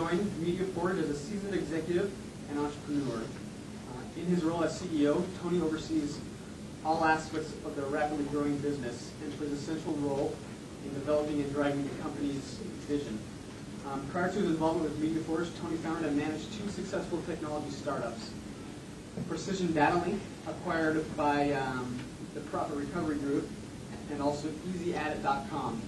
joined mediaFORGE as a seasoned executive and entrepreneur. In his role as CEO, Tony oversees all aspects of the rapidly growing business and plays a central role in developing and driving the company's vision. Prior to his involvement with mediaFORGE, Tony founded and managed 2 successful technology startups. Precision Data Link, acquired by the Profit Recovery Group, and also EasyAdit.com.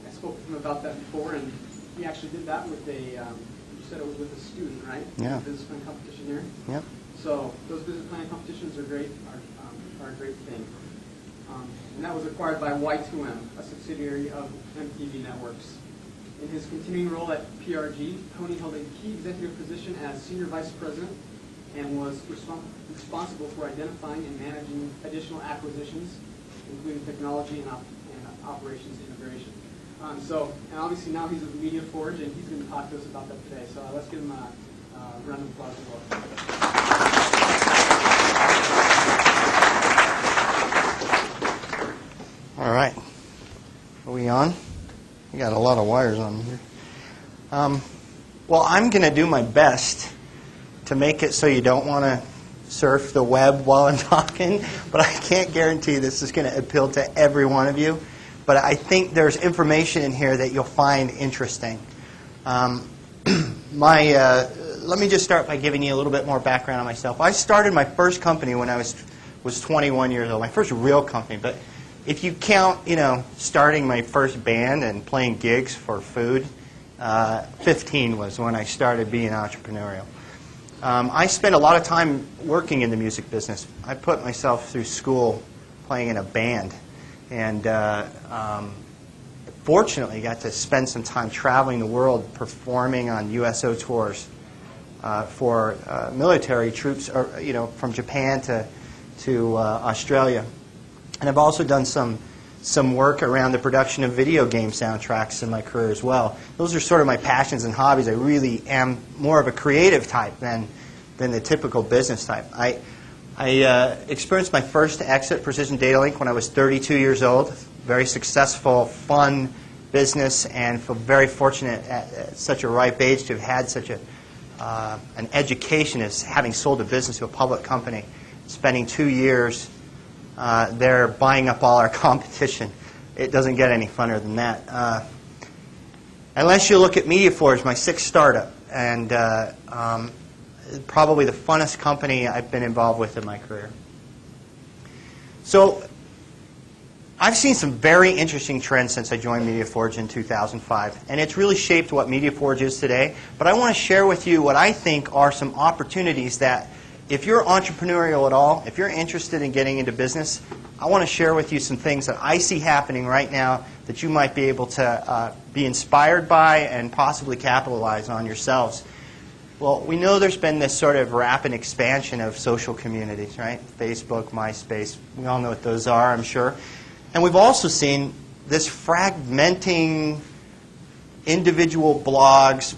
I spoke with him about that before, and he actually did that with a, you said it was with a student, right? Yeah. Business plan competition here. Yep. So those business plan competitions are great, are a great thing. And that was acquired by Y2M, a subsidiary of MTV Networks. In his continuing role at PRG, Tony held a key executive position as Senior Vice President and was responsible for identifying and managing additional acquisitions, including technology and operations integration. And obviously now he's with mediaFORGE, and he's going to talk to us about that today. So let's give him a round of applause as well. All right. Are we on? We got a lot of wires on here. Well, I'm going to do my best to make it so you don't want to surf the web while I'm talking, but I can't guarantee this is going to appeal to every one of you. But I think there's information in here that you'll find interesting. Let me just start by giving you a little bit more background on myself. I started my first company when I was 21 years old, my first real company. But if you count, starting my first band and playing gigs for food, 15 was when I started being entrepreneurial. I spent a lot of time working in the music business. I put myself through school playing in a band, and fortunately got to spend some time traveling the world performing on USO tours for military troops, from Japan to Australia. And I've also done some work around the production of video game soundtracks in my career as well. Those are sort of my passions and hobbies. I really am more of a creative type than the typical business type. I experienced my first exit, Precision Data Link, when I was 32 years old. Very successful, fun business, and feel very fortunate at such a ripe age to have had such an education as having sold a business to a public company, spending 2 years there buying up all our competition. It doesn't get any funner than that. Unless you look at mediaFORGE, my 6th startup, and probably the funnest company I've been involved with in my career. So I've seen some very interesting trends since I joined mediaFORGE in 2005, and it's really shaped what mediaFORGE is today. But I want to share with you what I think are some opportunities that, if you're entrepreneurial at all, if you're interested in getting into business, I want to share with you some things that I see happening right now that you might be able to be inspired by and possibly capitalize on yourselves. Well, we know there's been this sort of rapid expansion of social communities, right? Facebook, MySpace, we all know what those are, I'm sure. And we've also seen this fragmenting individual blogs,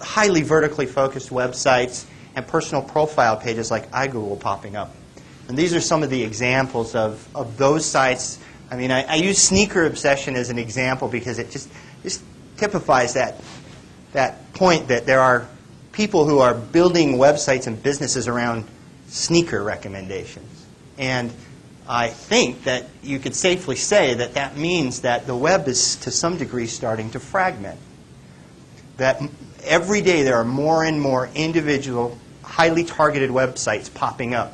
highly vertically focused websites, and personal profile pages like iGoogle popping up. And these are some of the examples of those sites. I mean, I use Sneaker Obsession as an example because it just typifies that point that there are people who are building websites and businesses around sneaker recommendations. And I think that you could safely say that that means that the web is to some degree starting to fragment. That every day there are more and more individual, highly targeted websites popping up.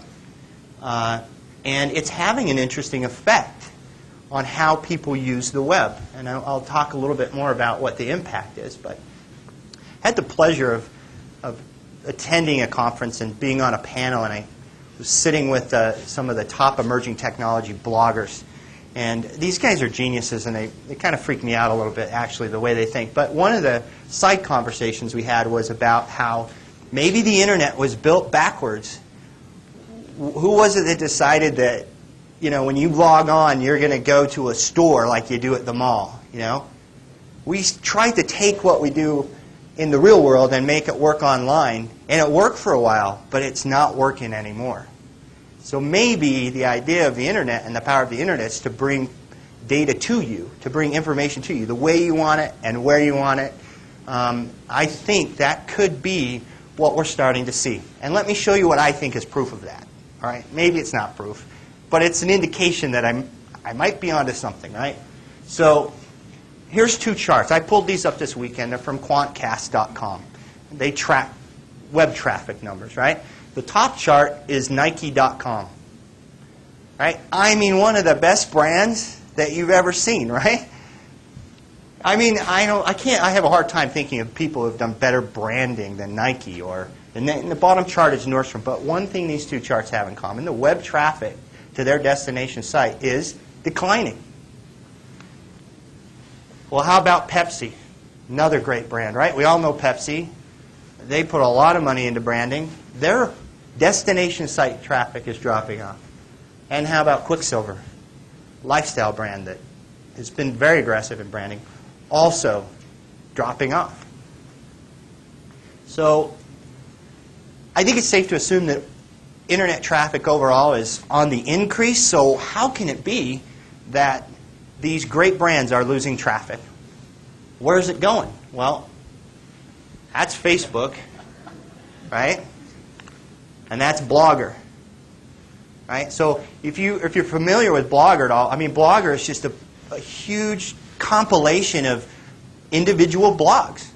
And it's having an interesting effect on how people use the web. And I'll talk a little bit more about what the impact is. But I had the pleasure of attending a conference and being on a panel, and I was sitting with some of the top emerging technology bloggers. And these guys are geniuses, and they kind of freak me out a little bit, actually, the way they think. But one of the side conversations we had was about how maybe the internet was built backwards. Who was it that decided that, when you log on, you're going to go to a store like you do at the mall, We tried to take what we do in the real world and make it work online, and it worked for a while, but it's not working anymore. So maybe the idea of the internet and the power of the internet is to bring data to you, to bring information to you, the way you want it and where you want it, I think that could be what we're starting to see. And let me show you what I think is proof of that. All right? Maybe it's not proof, but it's an indication that I might be onto something, right? So here's two charts. I pulled these up this weekend. They're from quantcast.com. They track web traffic numbers, right? The top chart is Nike.com. Right? I mean, one of the best brands that you've ever seen, right? I mean, I have a hard time thinking of people who have done better branding than Nike, and the bottom chart is Nordstrom. But one thing these two charts have in common, the web traffic to their destination site is declining. Well, how about Pepsi? Another great brand, right? We all know Pepsi. They put a lot of money into branding. Their destination site traffic is dropping off. And how about Quicksilver? Lifestyle brand that has been very aggressive in branding, also dropping off. So I think it's safe to assume that internet traffic overall is on the increase. So how can it be that these great brands are losing traffic? Where is it going? Well, that's Facebook, right? And that's Blogger. Right? So if you're familiar with Blogger at all, I mean, Blogger is just a huge compilation of individual blogs.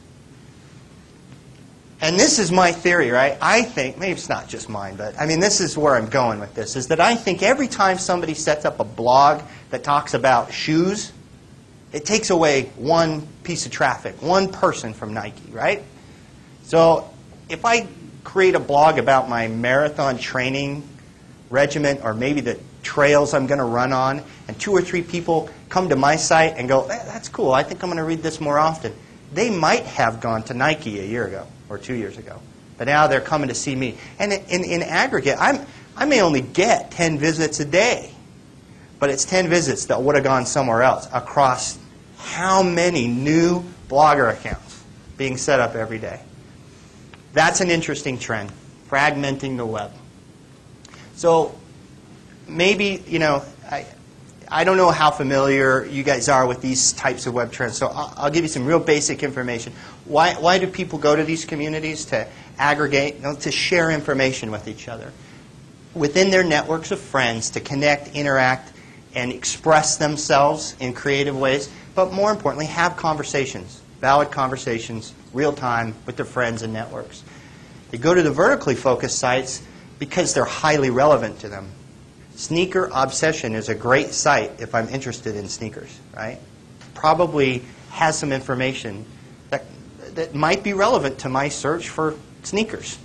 And this is my theory, right? I think, maybe it's not just mine, but I mean, this is where I'm going with this, is that I think every time somebody sets up a blog that talks about shoes, it takes away one piece of traffic, one person from Nike, right? So if I create a blog about my marathon training regiment, or maybe the trails I'm going to run on, and 2 or 3 people come to my site and go, that's cool, I think I'm going to read this more often. They might have gone to Nike a year ago or 2 years ago, but now they're coming to see me. And in aggregate, I may only get 10 visits a day, but it's 10 visits that would have gone somewhere else across how many new Blogger accounts being set up every day. That's an interesting trend, fragmenting the web. So maybe, I don't know how familiar you guys are with these types of web trends, so I'll give you some real basic information. Why do people go to these communities? To aggregate, to share information with each other. Within their networks of friends, to connect, interact, and express themselves in creative ways, but more importantly, have conversations, valid conversations, real time, with their friends and networks. They go to the vertically focused sites because they're highly relevant to them. Sneaker Obsession is a great site if I'm interested in sneakers, right? Probably has some information that might be relevant to my search for sneakers.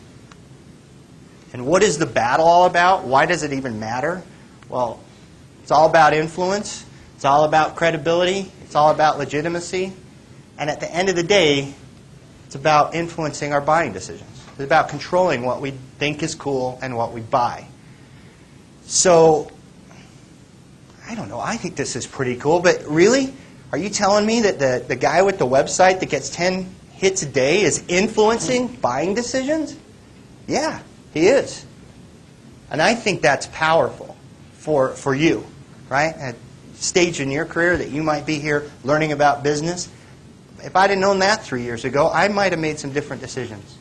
And what is the battle all about? Why does it even matter? Well, it's all about influence. It's all about credibility. It's all about legitimacy. And at the end of the day, it's about influencing our buying decisions. It's about controlling what we think is cool and what we buy. So, I don't know. I think this is pretty cool. But really? Are you telling me that the guy with the website that gets 10 hits a day is influencing buying decisions? Yeah, he is. And I think that's powerful for you, right? At a stage in your career that you might be here learning about business. If I'd have known that 3 years ago, I might have made some different decisions.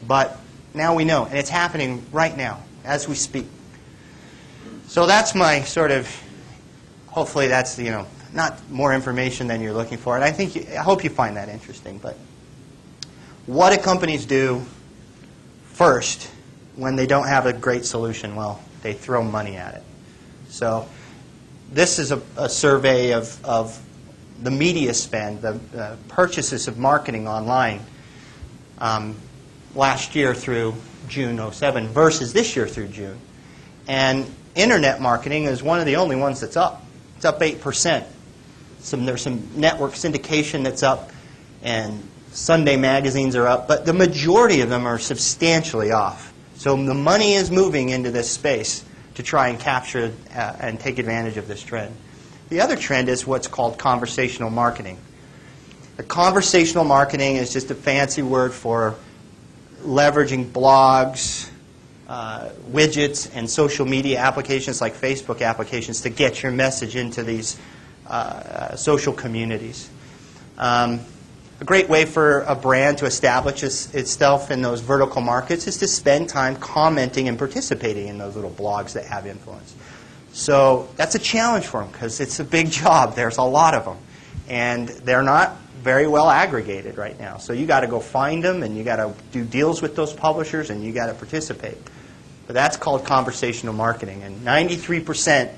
But now we know, and it's happening right now as we speak. So that's my sort of, hopefully that's, not more information than you're looking for. And I hope you find that interesting. But what do companies do first when they don't have a great solution? Well, they throw money at it. So this is a survey of the media spend, the purchases of marketing online last year through June 2007 versus this year through June. And internet marketing is one of the only ones that's up. It's up 8%. There's some network syndication that's up, and Sunday magazines are up, but the majority of them are substantially off. So the money is moving into this space to try and capture and take advantage of this trend. The other trend is what's called conversational marketing. The conversational marketing is just a fancy word for leveraging blogs, widgets, and social media applications like Facebook applications to get your message into these social communities. a great way for a brand to establish itself in those vertical markets is to spend time commenting and participating in those little blogs that have influence. So that's a challenge for them because it's a big job. There's a lot of them. And they're not very well aggregated right now. So you got to go find them, and you got to do deals with those publishers, and you got to participate. But that's called conversational marketing. And 93%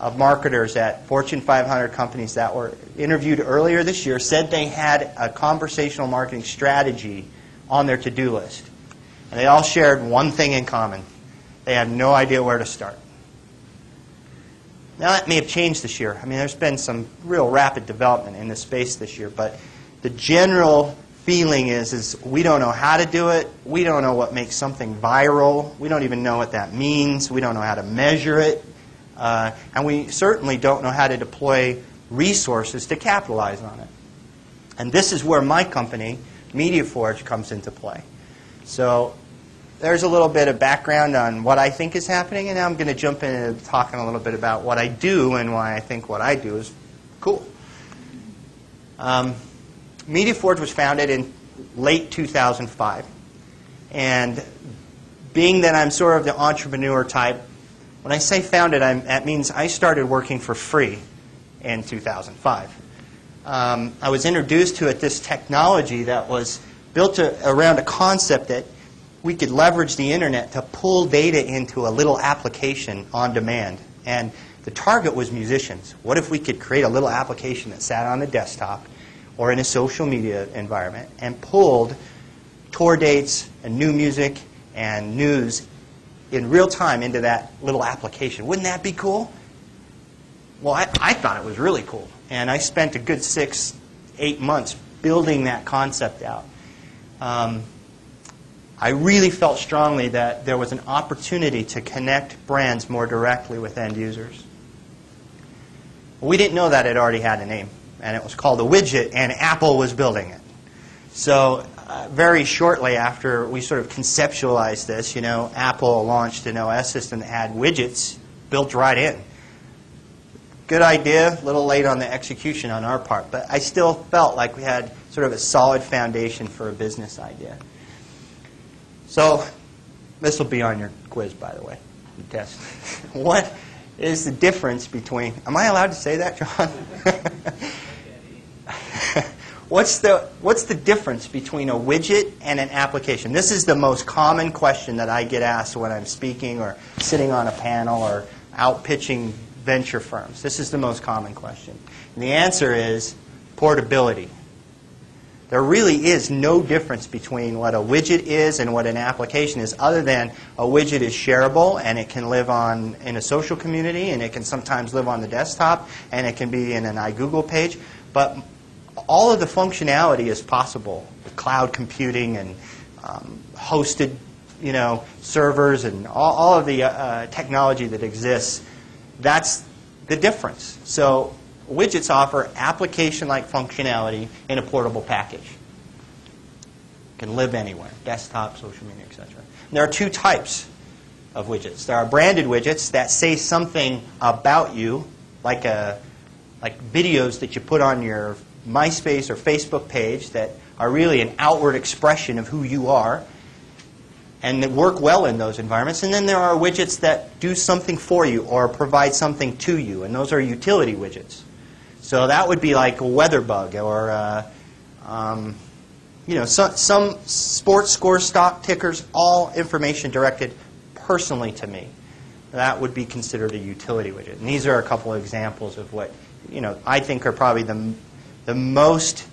of marketers at Fortune 500 companies that were interviewed earlier this year said they had a conversational marketing strategy on their to-do list. And they all shared one thing in common. They had no idea where to start. Now, that may have changed this year. I mean, there's been some real rapid development in this space this year, but the general feeling is we don't know how to do it. We don't know what makes something viral. We don't even know what that means. We don't know how to measure it. And we certainly don't know how to deploy resources to capitalize on it. And this is where my company, mediaFORGE, comes into play. So there's a little bit of background on what I think is happening, and now I'm going to jump into talking a little bit about what I do and why I think what I do is cool. mediaFORGE was founded in late 2005. And being that I'm sort of the entrepreneur type, when I say founded, that means I started working for free in 2005. I was introduced to this technology that was built around a concept that we could leverage the internet to pull data into a little application on demand. And the target was musicians. What if we could create a little application that sat on the desktop or in a social media environment and pulled tour dates and new music and news in real time into that little application? Wouldn't that be cool? Well, I thought it was really cool. And I spent a good 6-8 months building that concept out. I really felt strongly that there was an opportunity to connect brands more directly with end users. We didn't know that it already had a name, and it was called a widget, and Apple was building it. So very shortly after we sort of conceptualized this, Apple launched an OS system that had widgets built right in. Good idea, a little late on the execution on our part, but I still felt like we had sort of a solid foundation for a business idea. So this will be on your quiz, by the way, the test. What is the difference between, am I allowed to say that, John? What's the difference between a widget and an application? This is the most common question that I get asked when I'm speaking or sitting on a panel or out pitching venture firms. This is the most common question. And the answer is portability. There really is no difference between what a widget is and what an application is, other than a widget is shareable and it can live in a social community, and it can sometimes live on the desktop, and it can be in an iGoogle page. But all of the functionality is possible with cloud computing and hosted servers and all of the technology that exists. That's the difference. So widgets offer application-like functionality in a portable package. It can live anywhere, desktop, social media, etc. There are two types of widgets. There are branded widgets that say something about you, like videos that you put on your MySpace or Facebook page that are really an outward expression of who you are, and that work well in those environments. And then there are widgets that do something for you or provide something to you, and those are utility widgets. So that would be like a WeatherBug or some sports score, stock tickers, all information directed personally to me. That would be considered a utility widget. And these are a couple of examples of what I think are probably the most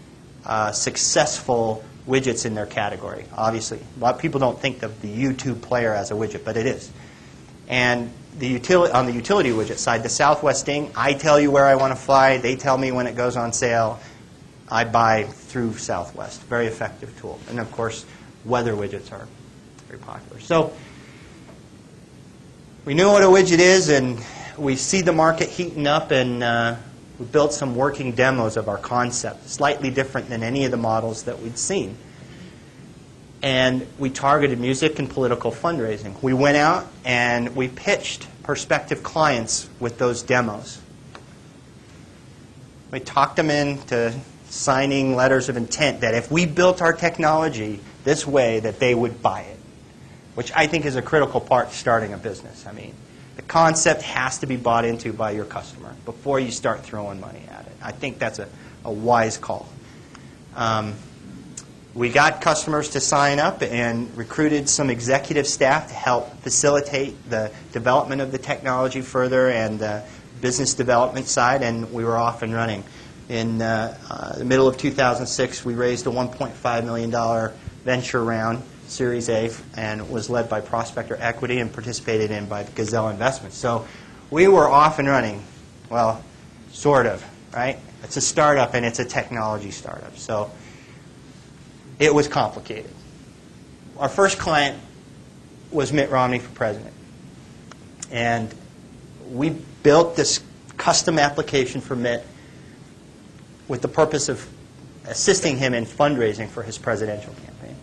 successful widgets in their category. Obviously, a lot of people don't think of the YouTube player as a widget, but it is. And on the utility widget side, the Southwest Ding, I tell you where I want to fly. They tell me when it goes on sale. I buy through Southwest. Very effective tool. And of course, weather widgets are very popular. So we know what a widget is, and we see the market heating up, and we built some working demos of our concept, slightly different than any of the models that we'd seen. And we targeted music and political fundraising. We went out and we pitched prospective clients with those demos. We talked them into signing letters of intent that if we built our technology this way, that they would buy it, which I think is a critical part to starting a business. I mean, the concept has to be bought into by your customer before you start throwing money at it. I think that's a wise call. We got customers to sign up and recruited some executive staff to help facilitate the development of the technology further and the business development side, and we were off and running. In the middle of 2006, we raised a $1.5 million venture round, Series A, and was led by Prospector Equity and participated in by Gazelle Investments. So we were off and running. Well, sort of, right? It's a startup and it's a technology startup. So it was complicated. Our first client was Mitt Romney for president. And we built this custom application for Mitt with the purpose of assisting him in fundraising for his presidential campaign.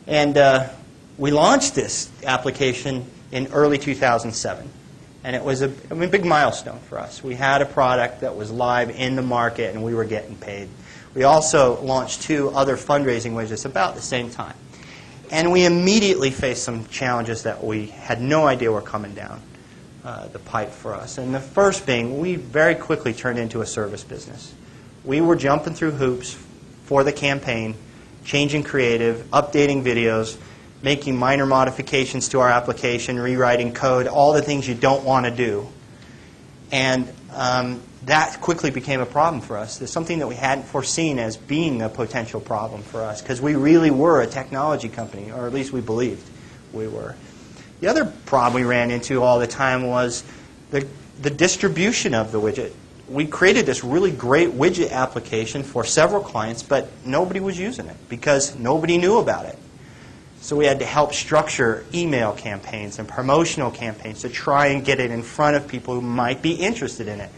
And we launched this application in early 2007. And it was a big milestone for us. We had a product that was live in the market and we were getting paid. We also launched 2 other fundraising widgets about the same time. And we immediately faced some challenges that we had no idea were coming down the pipe for us. And the first being, we very quickly turned into a service business. We were jumping through hoops for the campaign, changing creative, updating videos, making minor modifications to our application, rewriting code, all the things you don't want to do. And that quickly became a problem for us. There's something that we hadn't foreseen as being a potential problem for us because we really were a technology company, or at least we believed we were. The other problem we ran into all the time was the distribution of the widget. We created this really great widget application for several clients, but nobody was using it because nobody knew about it. So we had to help structure email campaigns and promotional campaigns to try and get it in front of people who might be interested in it.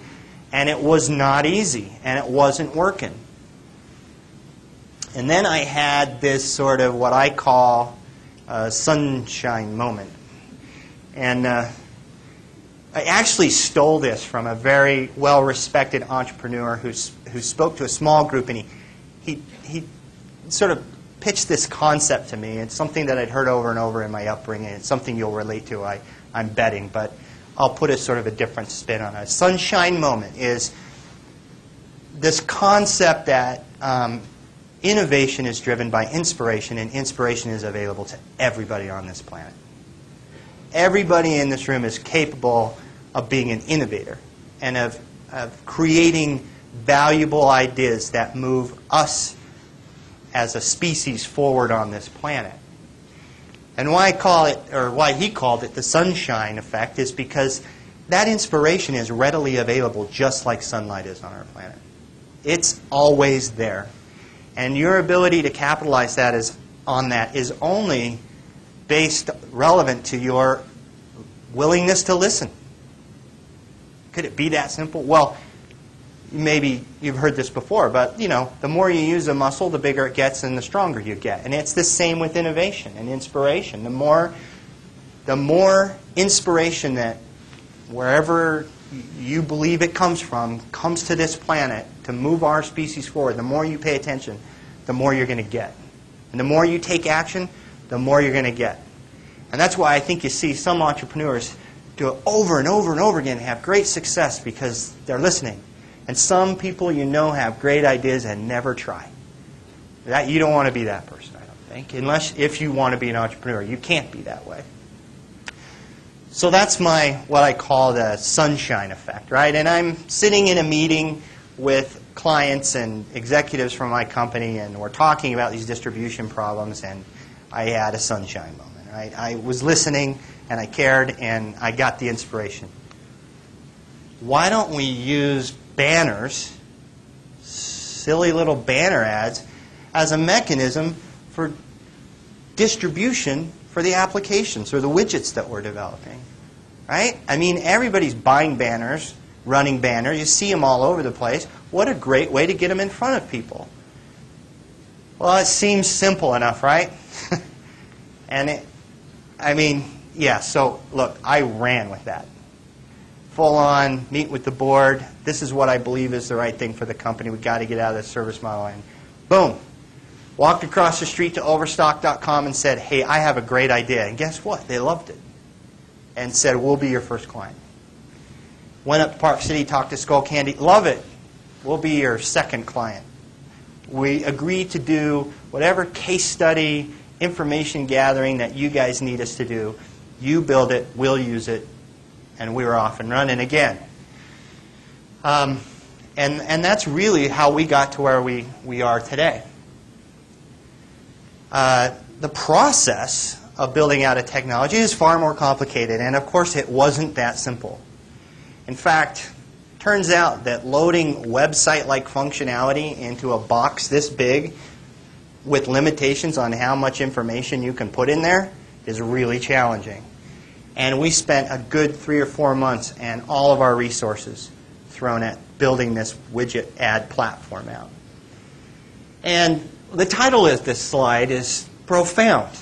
And it was not easy, and it wasn't working. And then I had this sort of what I call a sunshine moment. And I actually stole this from a very well-respected entrepreneur who spoke to a small group, and he sort of pitched this concept to me. It's something that I'd heard over and over in my upbringing. It's something you'll relate to, I'm betting, but I'll put a sort of a different spin on it. A sunshine moment is this concept that innovation is driven by inspiration, and inspiration is available to everybody on this planet. Everybody in this room is capable of being an innovator and of creating valuable ideas that move us as a species forward on this planet. And why I call it, or why he called it the sunshine effect, is because that inspiration is readily available just like sunlight is on our planet. It's always there. And your ability to capitalize on that is only relevant to your willingness to listen. Could it be that simple? Well, maybe you've heard this before, but the more you use a muscle, the bigger it gets and the stronger you get. And it's the same with innovation and inspiration. The more inspiration that wherever you believe it comes to this planet to move our species forward, the more you pay attention, the more you're going to get. And the more you take action, the more you're going to get. And that's why I think you see some entrepreneurs do it over and over and over again and have great success because they're listening. And some people have great ideas and never try. You don't want to be that person, I don't think. If you want to be an entrepreneur. You can't be that way. So that's what I call the sunshine effect, right? And I'm sitting in a meeting with clients and executives from my company, and we're talking about these distribution problems, and I had a sunshine moment, right? I was listening, and I cared, and I got the inspiration. Why don't we use banners, silly little banner ads, as a mechanism for distribution for the applications or the widgets that we're developing, right? I mean, everybody's buying banners, running banners. You see them all over the place. What a great way to get them in front of people. Well, it seems simple enough, right? So look, I ran with that. full on, meet with the board. This is what I believe is the right thing for the company. We've got to get out of the service model. And boom, walked across the street to Overstock.com and said, hey, I have a great idea. And guess what? They loved it and said, we'll be your first client. Went up to Park City, talked to Skull Candy. Love it. We'll be your second client. We agreed to do whatever case study, information gathering that you guys need us to do. You build it, we'll use it, and we were off and running again. And that's really how we got to where we are today. The process of building out a technology is far more complicated, and of course it wasn't that simple. In fact, turns out that loading website-like functionality into a box this big with limitations on how much information you can put in there is really challenging. And we spent a good 3 or 4 months and all of our resources thrown at building this widget ad platform out. And the title of this slide is profound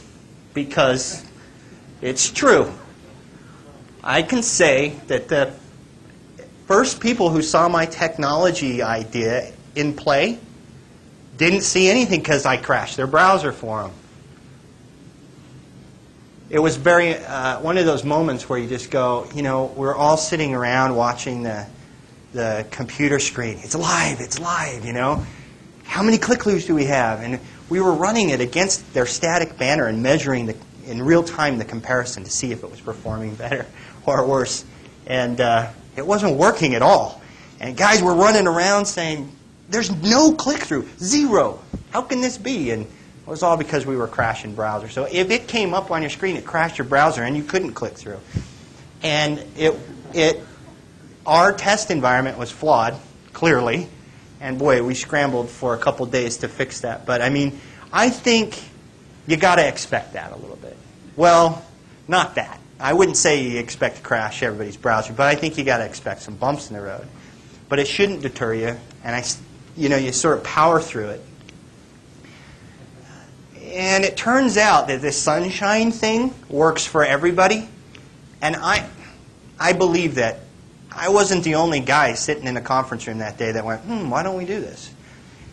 because it's true. I can say that the first people who saw my technology idea in play didn't see anything because I crashed their browser for them. It was very one of those moments where you just go, you know, we're all sitting around watching the computer screen. It's live, you know. How many click-throughs do we have? And we were running it against their static banner and measuring in real time the comparison to see if it was performing better or worse. And it wasn't working at all. And guys were running around saying, there's no click-through, 0. How can this be? And it was all because we were crashing browsers. So if it came up on your screen, it crashed your browser and you couldn't click through. And our test environment was flawed, clearly. And boy, we scrambled for a couple days to fix that. But I mean, I think you got to expect that a little bit. Well, not that. I wouldn't say you expect to crash everybody's browser, but I think you got to expect some bumps in the road. But it shouldn't deter you, and you sort of power through it. And it turns out that this sunshine thing works for everybody, and I believe that. I wasn't the only guy sitting in a conference room that day that went, why don't we do this?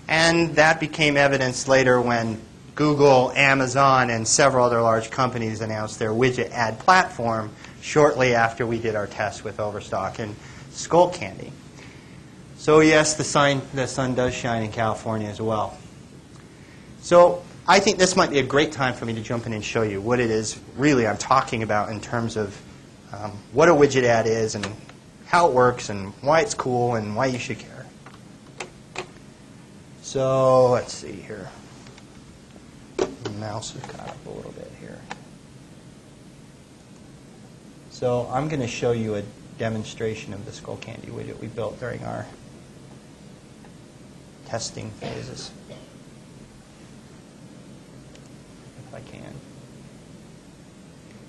And that became evidence later when Google, Amazon, and several other large companies announced their widget ad platform shortly after we did our test with Overstock and Skull Candy. So yes, the sun does shine in California as well. So I think this might be a great time for me to jump in and show you what it is really I'm talking about in terms of what a widget ad is and how it works and why it's cool and why you should care. So let's see here. The mouse is caught up a little bit here. So I'm going to show you a demonstration of the Skull Candy widget we built during our testing phases. If I can.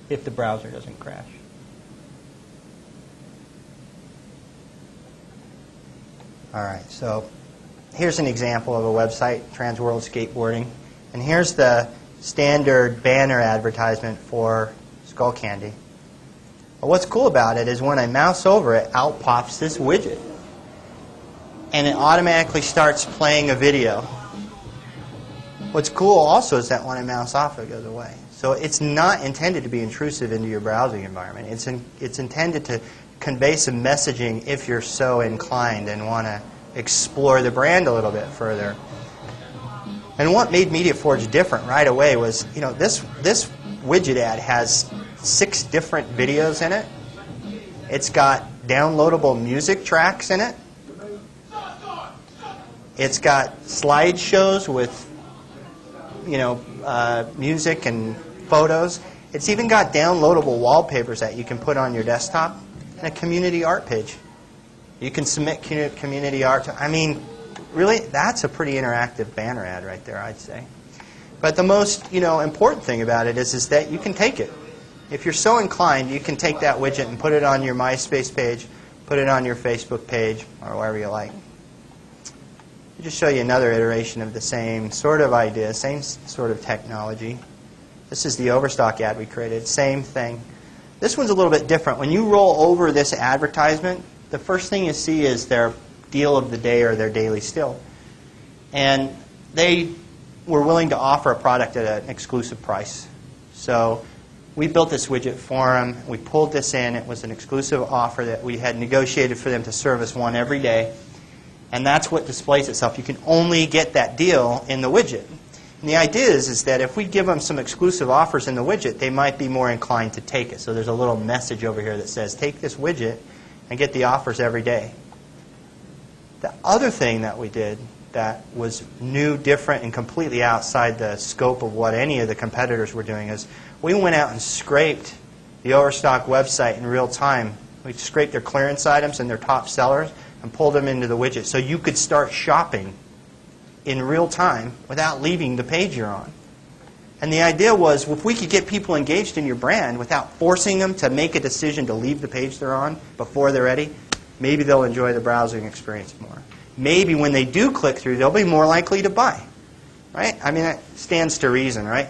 If the browser doesn't crash. All right, so here's an example of a website, Transworld Skateboarding. And here's the standard banner advertisement for Skull Candy. But what's cool about it is when I mouse over it, out pops this widget. And it automatically starts playing a video. What's cool also is that when I mouse off, it goes away. So it's not intended to be intrusive into your browsing environment. It's intended to convey some messaging if you're so inclined and want to explore the brand a little bit further. And what made mediaFORGE different right away was, this widget ad has 6 different videos in it. It's got downloadable music tracks in it. It's got slideshows with, music and photos. It's even got downloadable wallpapers that you can put on your desktop and a community art page. You can submit community art to, really, that's a pretty interactive banner ad right there, I'd say. But the most, important thing about it is that you can take it. If you're so inclined, you can take that widget and put it on your MySpace page, put it on your Facebook page, or wherever you like. I'll just show you another iteration of the same sort of idea, same sort of technology. This is the Overstock ad we created. Same thing. This one's a little bit different. When you roll over this advertisement, the first thing you see is their deal of the day or their daily steal. And they were willing to offer a product at an exclusive price. So we built this widget for them. We pulled this in. It was an exclusive offer that we had negotiated for them to service one every day. And that's what displays itself. You can only get that deal in the widget. And the idea is that if we give them some exclusive offers in the widget, they might be more inclined to take it. So there's a little message over here that says, take this widget and get the offers every day. The other thing that we did that was new, different, and completely outside the scope of what any of the competitors were doing is we went out and scraped the Overstock website in real time. We scraped their clearance items and their top sellers and pulled them into the widget so you could start shopping in real time without leaving the page you're on. And the idea was, if we could get people engaged in your brand without forcing them to make a decision to leave the page they're on before they're ready, maybe they'll enjoy the browsing experience more. Maybe when they do click through, they'll be more likely to buy. Right? I mean, that stands to reason, right?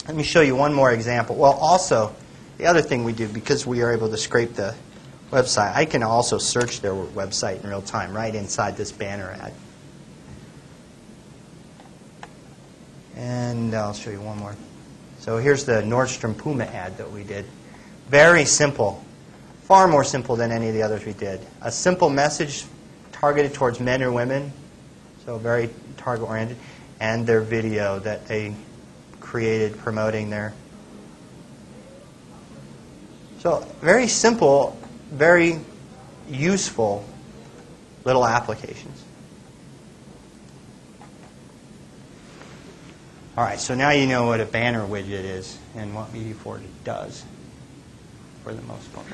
Let me show you one more example. Well, also, the other thing we do, because we are able to scrape the website, I can also search their website in real time right inside this banner ad. And I'll show you one more. So here's the Nordstrom Puma ad that we did. Very simple. Far more simple than any of the others we did. A simple message targeted towards men or women, so very target-oriented, and their video that they created promoting their... So very simple, very useful little applications. All right, so now you know what a banner widget is and what mediaFORGE does for the most part.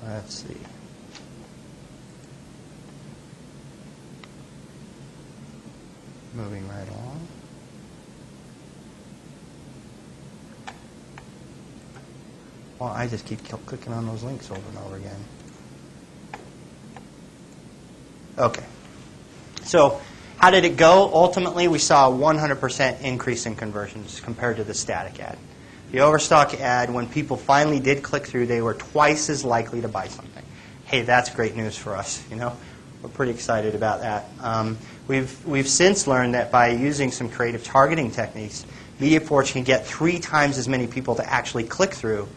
Let's see. Moving right along. Well, I just keep clicking on those links over and over again. Okay. So how did it go? Ultimately, we saw a 100% increase in conversions compared to the static ad. The Overstock ad, when people finally did click through, they were twice as likely to buy something. Hey, that's great news for us. You know, we're pretty excited about that. We've since learned that by using some creative targeting techniques, mediaFORGE can get 3 times as many people to actually click through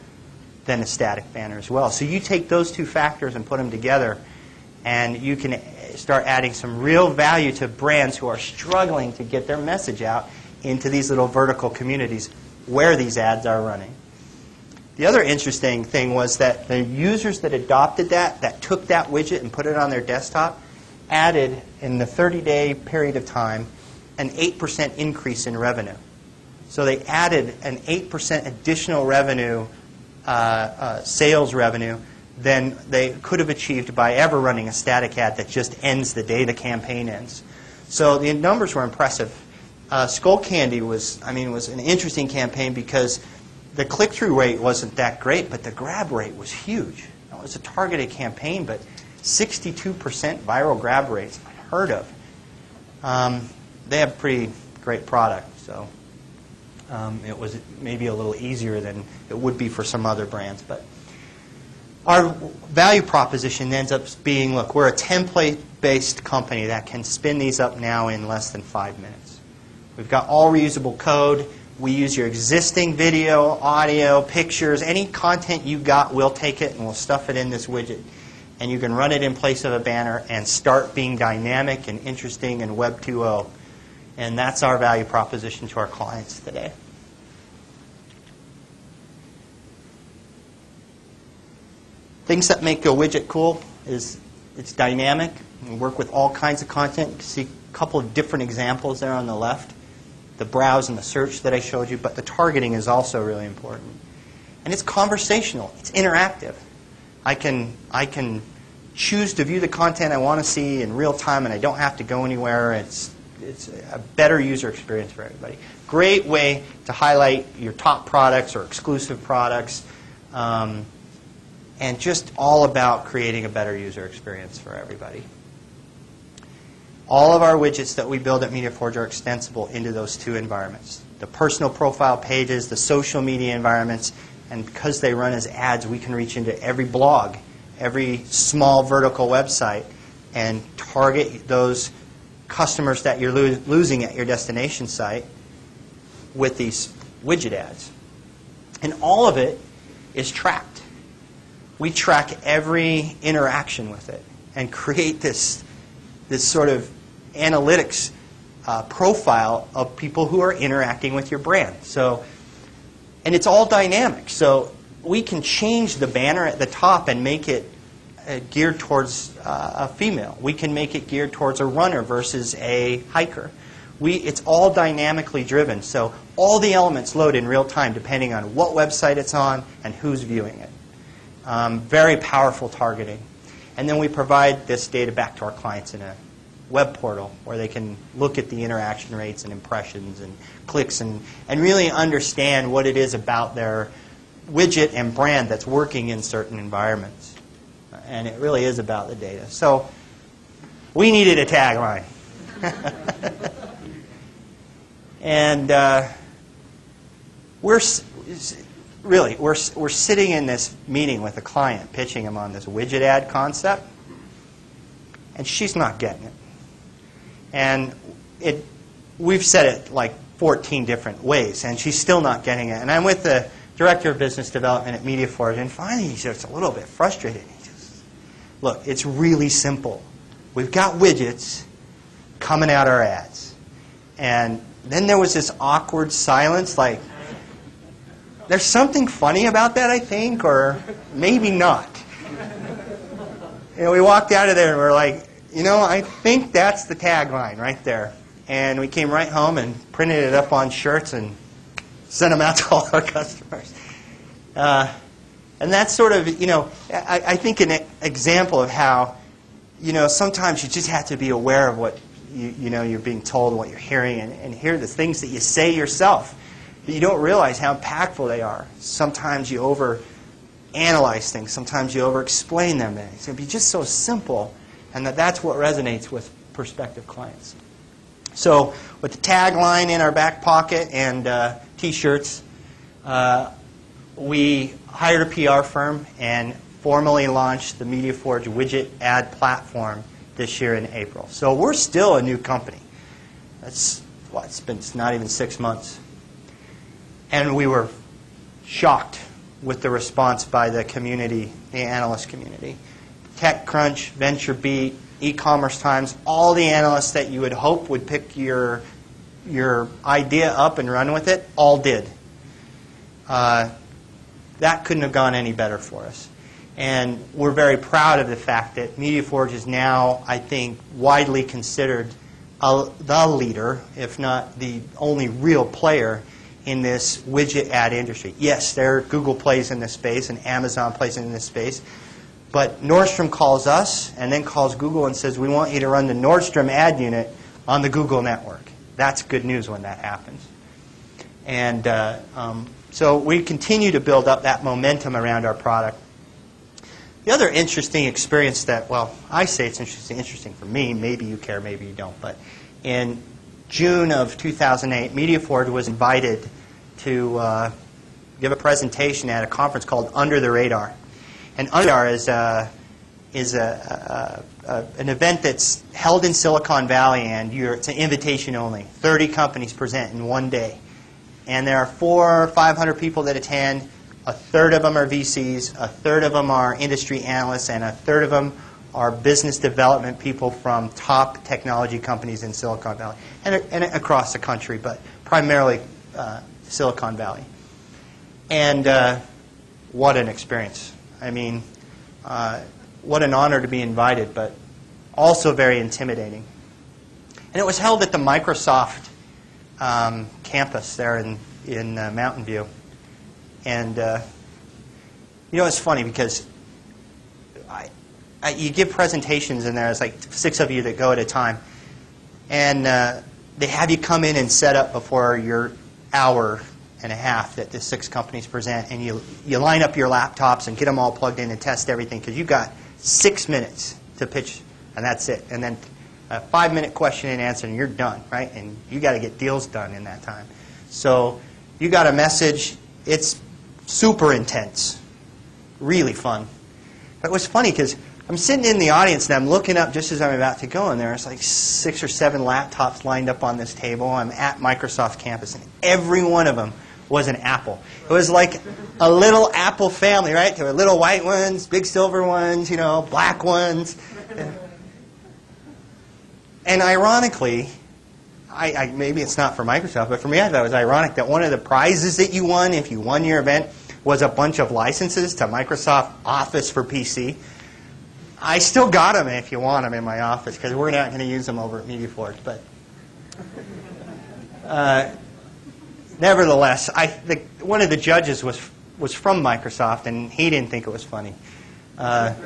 than a static banner as well. So you take those 2 factors and put them together, and you can start adding some real value to brands who are struggling to get their message out into these little vertical communities where these ads are running. The other interesting thing was that the users that adopted that took that widget and put it on their desktop, added in the 30-day period of time an 8% increase in revenue. So they added an 8% additional revenue, sales revenue, than they could have achieved by ever running a static ad that just ends the day the campaign ends. So the numbers were impressive. Skull Candy was an interesting campaign because the click-through rate wasn't that great, but the grab rate was huge. It was a targeted campaign, but 62% viral grab rates, unheard of. They have a pretty great product, so it was maybe a little easier than it would be for some other brands. But our value proposition ends up being, look, we're a template-based company that can spin these up now in less than 5 minutes. We've got all reusable code. We use your existing video, audio, pictures, any content you got, we'll take it and we'll stuff it in this widget. And you can run it in place of a banner and start being dynamic and interesting in Web 2.0. And that's our value proposition to our clients today. Things that make a widget cool is it's dynamic. We work with all kinds of content. You can see a couple of different examples there on the left. The browse and the search that I showed you, but the targeting is also really important. And it's conversational. It's interactive. I can choose to view the content I want to see in real time, and I don't have to go anywhere. It's a better user experience for everybody. Great way to highlight your top products or exclusive products, and just all about creating a better user experience for everybody. All of our widgets that we build at mediaFORGE are extensible into those two environments. The personal profile pages, the social media environments, and because they run as ads, we can reach into every blog, every small vertical website, and target those customers that you're losing at your destination site with these widget ads. And all of it is tracked. We track every interaction with it and create this sort of analytics profile of people who are interacting with your brand. And it's all dynamic. So we can change the banner at the top and make it geared towards a female. We can make it geared towards a runner versus a hiker. It's all dynamically driven. So all the elements load in real time depending on what website it's on and who's viewing it. Very powerful targeting. And then we provide this data back to our clients in a web portal where they can look at the interaction rates and impressions and clicks and really understand what it is about their widget and brand that's working in certain environments. And it really is about the data. So we needed a tagline. And we're sitting in this meeting with a client pitching him on this widget ad concept, and she's not getting it. And we've said it like 14 different ways, and she's still not getting it. And I'm with the director of business development at mediaFORGE, and finally he's just a little bit frustrated. He just, look, it's really simple. We've got widgets coming out our ads. And then there was this awkward silence, like, there's something funny about that, I think, or maybe not. We walked out of there and we're like, I think that's the tagline right there. And we came right home and printed it up on shirts and sent them out to all our customers. And that's sort of, I think an example of how, sometimes you just have to be aware of what you're being told and what you're hearing and hear the things that you say yourself. But you don't realize how impactful they are. Sometimes you over-analyze things. Sometimes you over-explain them. It's going to be just so simple, and that's what resonates with prospective clients. So with the tagline in our back pocket and T-shirts, we hired a PR firm and formally launched the mediaFORGE widget ad platform this year in April. So we're still a new company. It's not even 6 months. And we were shocked with the response by the community, the analyst community. TechCrunch, VentureBeat, E-commerce Times, all the analysts that you would hope would pick your idea up and run with it, all did. That couldn't have gone any better for us. And we're very proud of the fact that mediaFORGE is now, I think, widely considered the leader, if not the only real player in this widget ad industry. Yes, Google plays in this space and Amazon plays in this space, but Nordstrom calls us and then calls Google and says, we want you to run the Nordstrom ad unit on the Google network. That's good news when that happens. And so we continue to build up that momentum around our product. The other interesting experience that, I say it's interesting for me, maybe you care, maybe you don't, but in June of 2008, mediaFORGE was invited to give a presentation at a conference called Under the Radar. And Under the Radar is an event that's held in Silicon Valley, and it's an invitation only. 30 companies present in one day. And there are 400 or 500 people that attend. A third of them are VCs, a third of them are industry analysts, and a third of them are business development people from top technology companies in Silicon Valley and across the country, but primarily Silicon Valley. And what an experience. I mean, what an honor to be invited, but also very intimidating. And it was held at the Microsoft campus there in Mountain View. And, it's funny because you give presentations and there's like 6 of you that go at a time. And they have you come in and set up before your hour and a half that the 6 companies present. And you line up your laptops and get them all plugged in and test everything because you've got 6 minutes to pitch, and that's it. And then a 5-minute question and answer, and you're done, right? And you got to get deals done in that time. So you got a message. It's super intense, really fun. But it was funny because I'm sitting in the audience and I'm looking up just as I'm about to go, and there's like 6 or 7 laptops lined up on this table. I'm at Microsoft campus, and every one of them was an Apple. It was like a little Apple family, right? There were little white ones, big silver ones, you know, black ones. And ironically, maybe it's not for Microsoft, but for me I thought it was ironic that one of the prizes that you won, if you won your event, was a bunch of licenses to Microsoft Office for PC. I still got them if you want them in my office, because we're not going to use them over at mediaFORGE. But nevertheless, one of the judges was from Microsoft, and he didn't think it was funny. But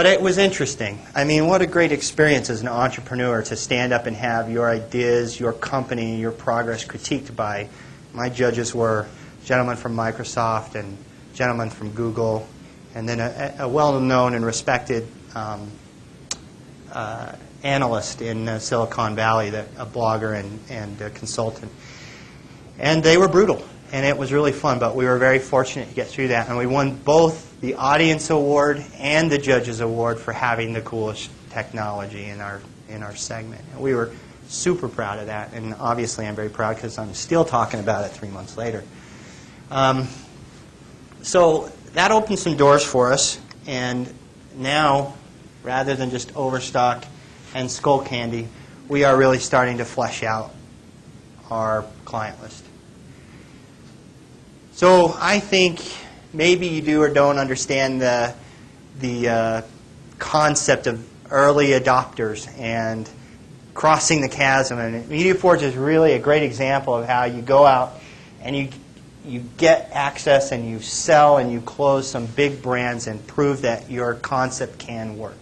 it was interesting. I mean, what a great experience as an entrepreneur to stand up and have your ideas, your company, your progress critiqued by, my judges were a gentleman from Microsoft and a gentleman from Google, and then a well-known and respected analyst in Silicon Valley, a blogger and a consultant. And they were brutal, and it was really fun, but we were very fortunate to get through that, and we won both the Audience Award and the Judges Award for having the coolest technology in our segment. And we were super proud of that, and obviously I'm very proud because I'm still talking about it 3 months later. So that opened some doors for us, and now, rather than just Overstock and Skull Candy, we are really starting to flesh out our client list. So I think maybe you do or don't understand the concept of early adopters and crossing the chasm. And mediaFORGE is really a great example of how you go out and you get access and you sell and you close some big brands and prove that your concept can work.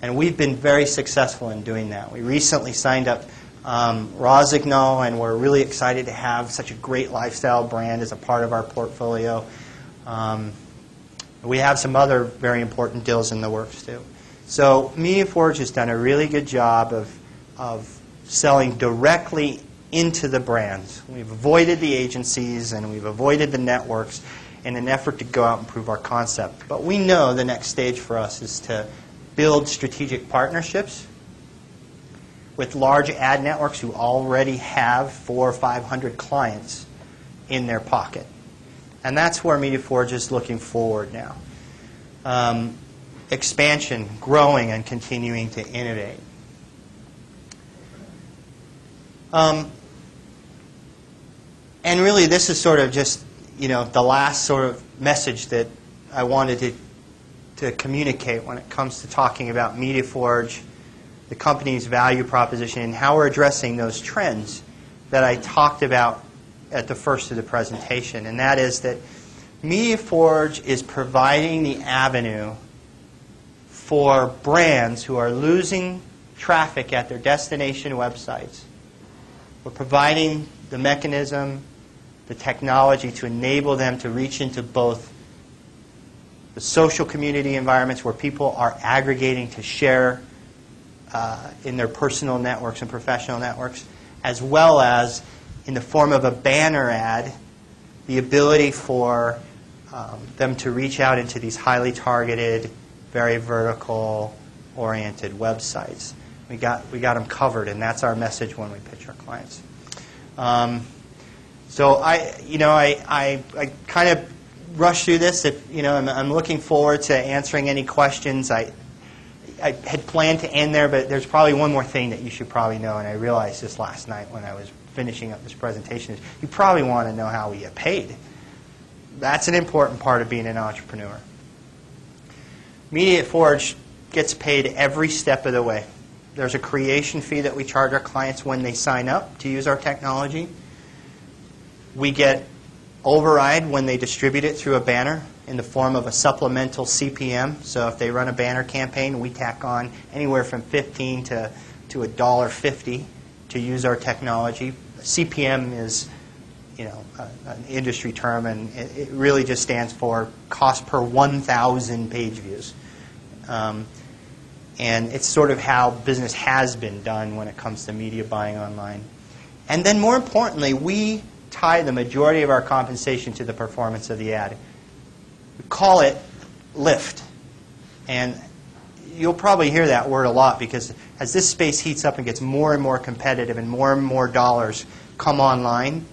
And we've been very successful in doing that. We recently signed up Rossignol, and we're really excited to have such a great lifestyle brand as a part of our portfolio. We have some other very important deals in the works too. So mediaFORGE has done a really good job of selling directly into the brands. We've avoided the agencies and we've avoided the networks in an effort to go out and prove our concept. But we know the next stage for us is to build strategic partnerships with large ad networks who already have 400 or 500 clients in their pocket. And that's where mediaFORGE is looking forward now. Expansion, growing, and continuing to innovate. And really, this is sort of just, the last sort of message that I wanted to communicate when it comes to talking about mediaFORGE, the company's value proposition, and how we're addressing those trends that I talked about at the first of the presentation. And that is that mediaFORGE is providing the avenue for brands who are losing traffic at their destination websites. We're providing the mechanism, the technology to enable them to reach into both the social community environments where people are aggregating to share in their personal networks and professional networks, as well as in the form of a banner ad, the ability for them to reach out into these highly targeted, very vertical-oriented websites. We got them covered, and that's our message when we pitch our clients. So I kind of rushed through this. I'm looking forward to answering any questions. I had planned to end there, but there's probably one more thing that you should probably know, and I realized this last night when I was finishing up this presentation, is you probably want to know how we get paid. That's an important part of being an entrepreneur. mediaFORGE gets paid every step of the way. There's a creation fee that we charge our clients when they sign up to use our technology. We get override when they distribute it through a banner in the form of a supplemental CPM. So if they run a banner campaign, we tack on anywhere from $15 to $1.50 to use our technology. CPM is an industry term, and it really just stands for cost per 1,000 page views. And it's sort of how business has been done when it comes to media buying online. And then more importantly, we tie the majority of our compensation to the performance of the ad. We call it lift. And you'll probably hear that word a lot because as this space heats up and gets more and more competitive and more dollars come online,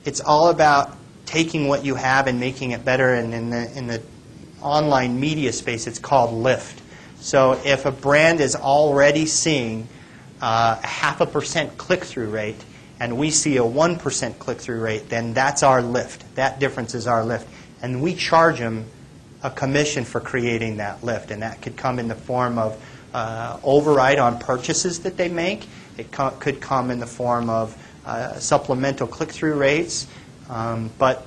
it's all about taking what you have and making it better. And in the online media space, it's called lift. So if a brand is already seeing a 0.5% click-through rate and we see a 1% click-through rate, then that's our lift. That difference is our lift. And we charge them a commission for creating that lift. And that could come in the form of override on purchases that they make. It could come in the form of supplemental click-through rates. But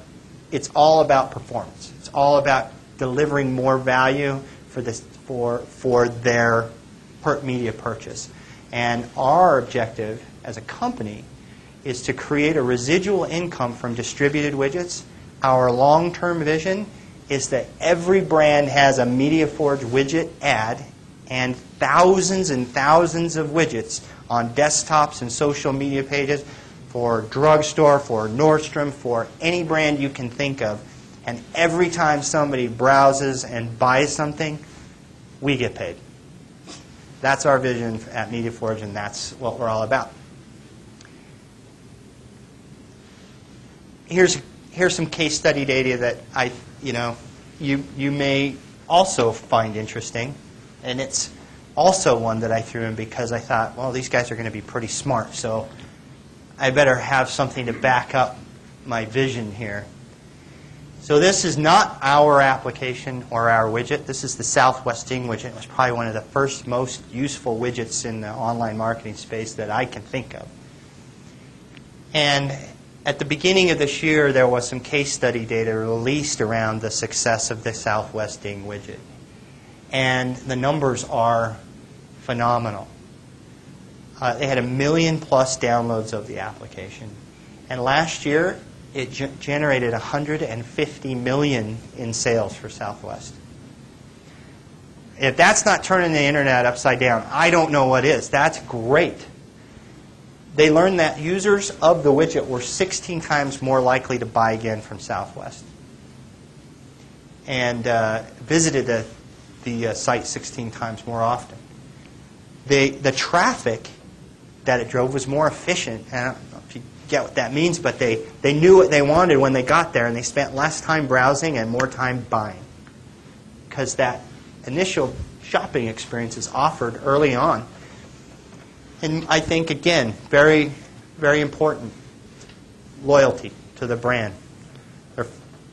it's all about performance. It's all about delivering more value for their media purchase. And our objective as a company is to create a residual income from distributed widgets. Our long-term vision is that every brand has a mediaFORGE widget ad and thousands of widgets on desktops and social media pages for drugstore, for Nordstrom, for any brand you can think of. And every time somebody browses and buys something, we get paid. That's our vision at mediaFORGE, and that's what we're all about. Here's some case study data that you may also find interesting, and it's also one that I threw in because I thought, well, these guys are going to be pretty smart, so I better have something to back up my vision here. So this is not our application or our widget. This is the Southwesting widget. It was probably one of the first most useful widgets in the online marketing space that I can think of. And at the beginning of this year, there was some case study data released around the success of the Southwesting widget. And the numbers are phenomenal. They had 1 million+ downloads of the application. And last year, it generated $150 million in sales for Southwest. If that's not turning the internet upside down, I don't know what is. That's great. They learned that users of the widget were 16 times more likely to buy again from Southwest and visited the site 16 times more often. The traffic that it drove was more efficient. I don't know if you get what that means, but they knew what they wanted when they got there, and they spent less time browsing and more time buying because that initial shopping experience is offered early on. And I think, again, very, very important, loyalty to the brand.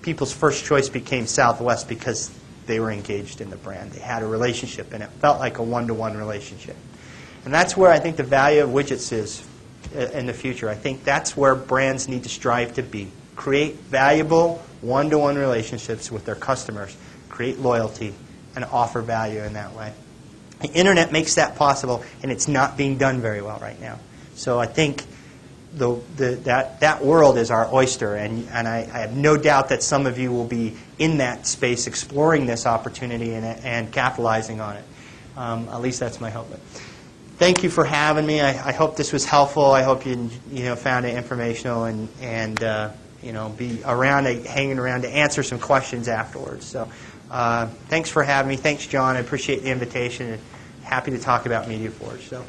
People's first choice became Southwest because they were engaged in the brand. They had a relationship, and it felt like a one-to-one relationship. And that's where I think the value of widgets is in the future. I think that's where brands need to strive to be. Create valuable one-to-one relationships with their customers, create loyalty, and offer value in that way. The internet makes that possible, and it's not being done very well right now. So I think that world is our oyster, and I have no doubt that some of you will be in that space exploring this opportunity and capitalizing on it. At least that's my hope. But thank you for having me. I hope this was helpful. I hope you found it informational and be around, hanging around to answer some questions afterwards. So thanks for having me. Thanks, John. I appreciate the invitation and happy to talk about mediaFORGE. So.